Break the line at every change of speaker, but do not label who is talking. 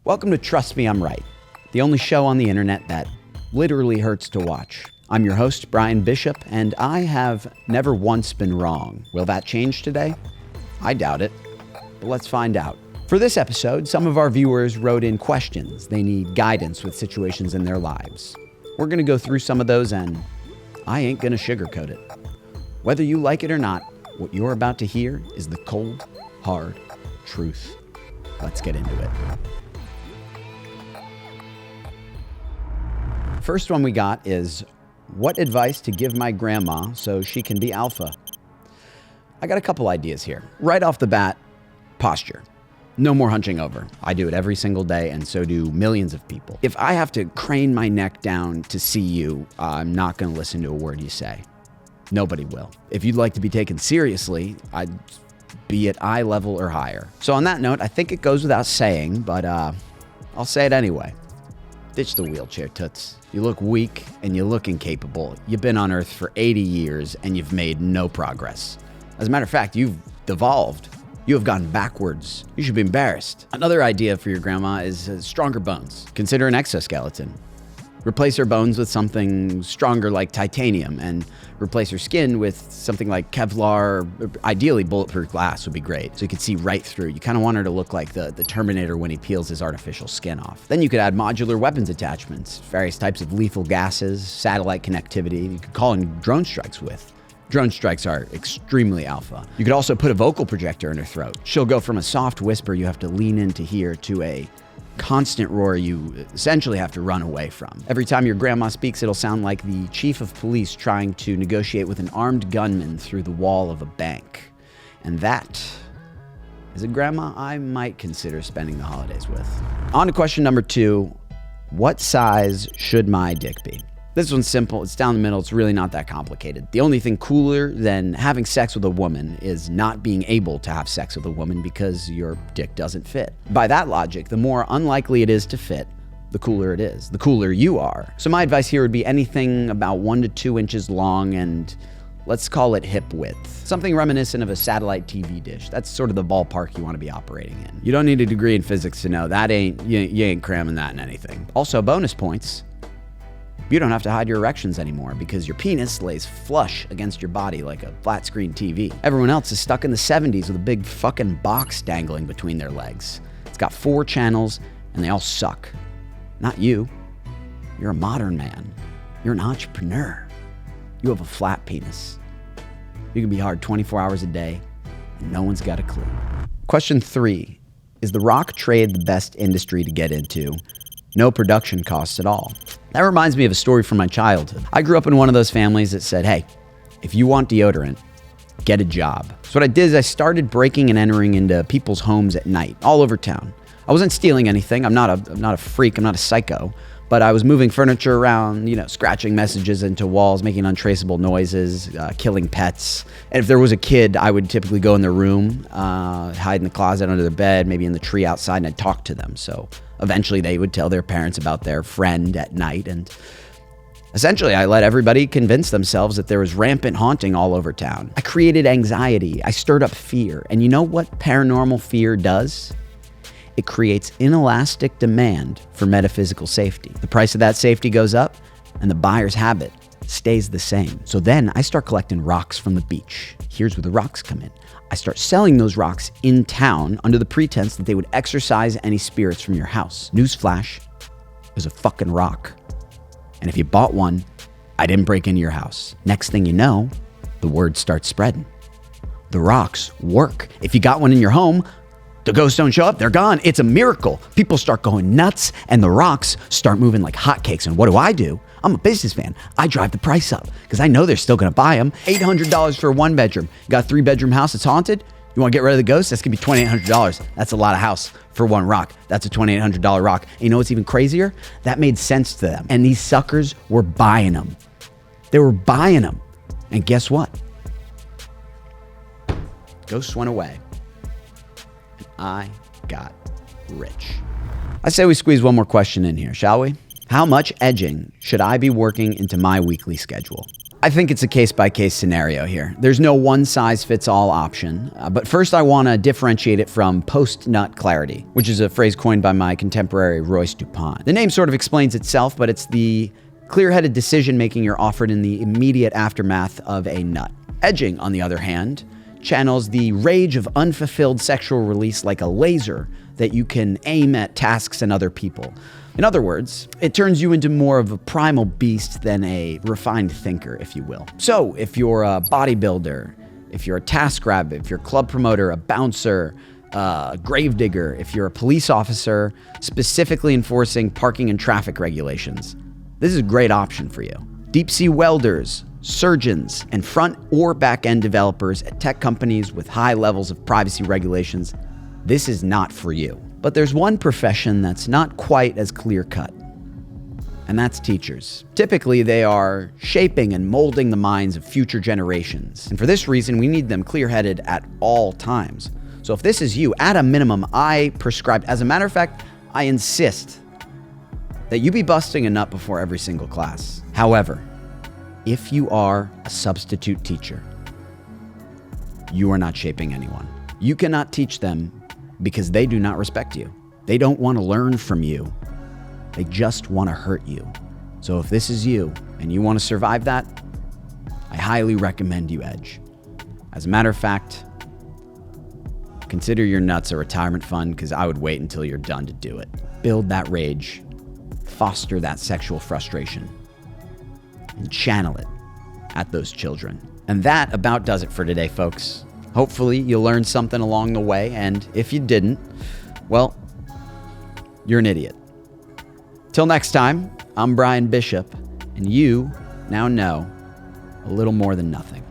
Welcome to Trust Me, I'm Right, the only show on the internet that literally hurts to watch. I'm your host, Brion Bishop, and I have never once been wrong. Will that change today? I doubt it, but let's find out. For this episode, some of our viewers wrote in questions. They need guidance with situations in their lives. We're going to go through some of those, and I ain't going to sugarcoat it. Whether you like it or not, what you're about to hear is the cold, hard truth. Let's get into it. First one we got is, what advice to give my grandma so she can be alpha? I got a couple ideas here. Right off the bat, posture. No more hunching over. I do it every single day, and so do millions of people. If I have to crane my neck down to see you, I'm not going to listen to a word you say. Nobody will. If you'd like to be taken seriously, I'd be at eye level or higher. So on that note, I think it goes without saying, but I'll say it anyway. Ditch the wheelchair, toots. You look weak and you look incapable. You've been on Earth for 80 years and you've made no progress. As a matter of fact, you've devolved. You have gone backwards. You should be embarrassed. Another idea for your grandma is stronger bones. Consider an exoskeleton. Replace her bones with something stronger like titanium, and replace her skin with something like Kevlar. Ideally, bulletproof glass would be great, so you could see right through. You kind of want her to look like the Terminator when he peels his artificial skin off. Then you could add modular weapons attachments, various types of lethal gases, satellite connectivity. You could call in drone strikes with. Drone strikes are extremely alpha. You could also put a vocal projector in her throat. She'll go from a soft whisper you have to lean in to hear to a constant roar you essentially have to run away from. Every time your grandma speaks, it'll sound like the chief of police trying to negotiate with an armed gunman through the wall of a bank. And that is a grandma I might consider spending the holidays with. On to question number 2. What size should my dick be? This one's simple. It's down the middle. It's really not that complicated. The only thing cooler than having sex with a woman is not being able to have sex with a woman because your dick doesn't fit. By that logic, the more unlikely it is to fit, the cooler it is, the cooler you are. So my advice here would be anything about 1 to 2 inches long and let's call it hip width. Something reminiscent of a satellite TV dish. That's sort of the ballpark you want to be operating in. You don't need a degree in physics to know that you ain't cramming that in anything. Also, bonus points. You don't have to hide your erections anymore because your penis lays flush against your body like a flat screen TV. Everyone else is stuck in the 70s with a big fucking box dangling between their legs. It's got 4 channels and they all suck. Not you. You're a modern man. You're an entrepreneur. You have a flat penis. You can be hard 24 hours a day and no one's got a clue. Question 3. Is the rock trade the best industry to get into? No production costs at all. That reminds me of a story from my childhood. I grew up in one of those families that said, hey, if you want deodorant, get a job. So what I did is I started breaking and entering into people's homes at night, all over town. I wasn't stealing anything. I'm not a freak. I'm not a psycho. But I was moving furniture around, scratching messages into walls, making untraceable noises, killing pets. And if there was a kid, I would typically go in their room, hide in the closet under their bed, maybe in the tree outside, and I'd talk to them. So eventually they would tell their parents about their friend at night. And essentially I let everybody convince themselves that there was rampant haunting all over town. I created anxiety. I stirred up fear. And you know what paranormal fear does? It creates inelastic demand for metaphysical safety. The price of that safety goes up and the buyer's habit stays the same. So then I start collecting rocks from the beach. Here's where the rocks come in. I start selling those rocks in town under the pretense that they would exorcise any spirits from your house. Newsflash, it was a fucking rock. And if you bought one, I didn't break into your house. Next thing you know, the word starts spreading. The rocks work. If you got one in your home, the ghosts don't show up, they're gone. It's a miracle. People start going nuts and the rocks start moving like hotcakes. And what do? I'm a businessman. I drive the price up because I know they're still going to buy them. $800 for a 1-bedroom. You got a 3-bedroom house that's haunted? You want to get rid of the ghost? That's going to be $2,800. That's a lot of house for one rock. That's a $2,800 rock. And you know what's even crazier? That made sense to them. And these suckers were buying them. They were buying them. And guess what? Ghosts went away. I got rich. I say we squeeze one more question in here, shall we? How much edging should I be working into my weekly schedule? I think it's a case-by-case scenario here. There's no one-size-fits-all option. But first, I want to differentiate it from post-nut clarity, which is a phrase coined by my contemporary Royce DuPont. The name sort of explains itself, but it's the clear-headed decision-making you're offered in the immediate aftermath of a nut. Edging, on the other hand, channels the rage of unfulfilled sexual release like a laser that you can aim at tasks and other people. In other words, it turns you into more of a primal beast than a refined thinker, if you will. So, if you're a bodybuilder, if you're a TaskRabbit, if you're a club promoter, a bouncer, a gravedigger, if you're a police officer specifically enforcing parking and traffic regulations, this is a great option for you. Deep-sea welders, surgeons, and front or back-end developers at tech companies with high levels of privacy regulations, this is not for you. But there's one profession that's not quite as clear-cut, and that's teachers. Typically, they are shaping and molding the minds of future generations. And for this reason, we need them clear-headed at all times. So if this is you, at a minimum, I prescribe, as a matter of fact, I insist that you be busting a nut before every single class. However, if you are a substitute teacher, you are not shaping anyone. You cannot teach them because they do not respect you. They don't want to learn from you. They just want to hurt you. So if this is you and you want to survive that, I highly recommend you edge. As a matter of fact, consider your nuts a retirement fund because I would wait until you're done to do it. Build that rage, foster that sexual frustration, and channel it at those children. And that about does it for today, folks. Hopefully you learned something along the way, and if you didn't, well, you're an idiot. Till next time, I'm Brion Bishop, and you now know a little more than nothing.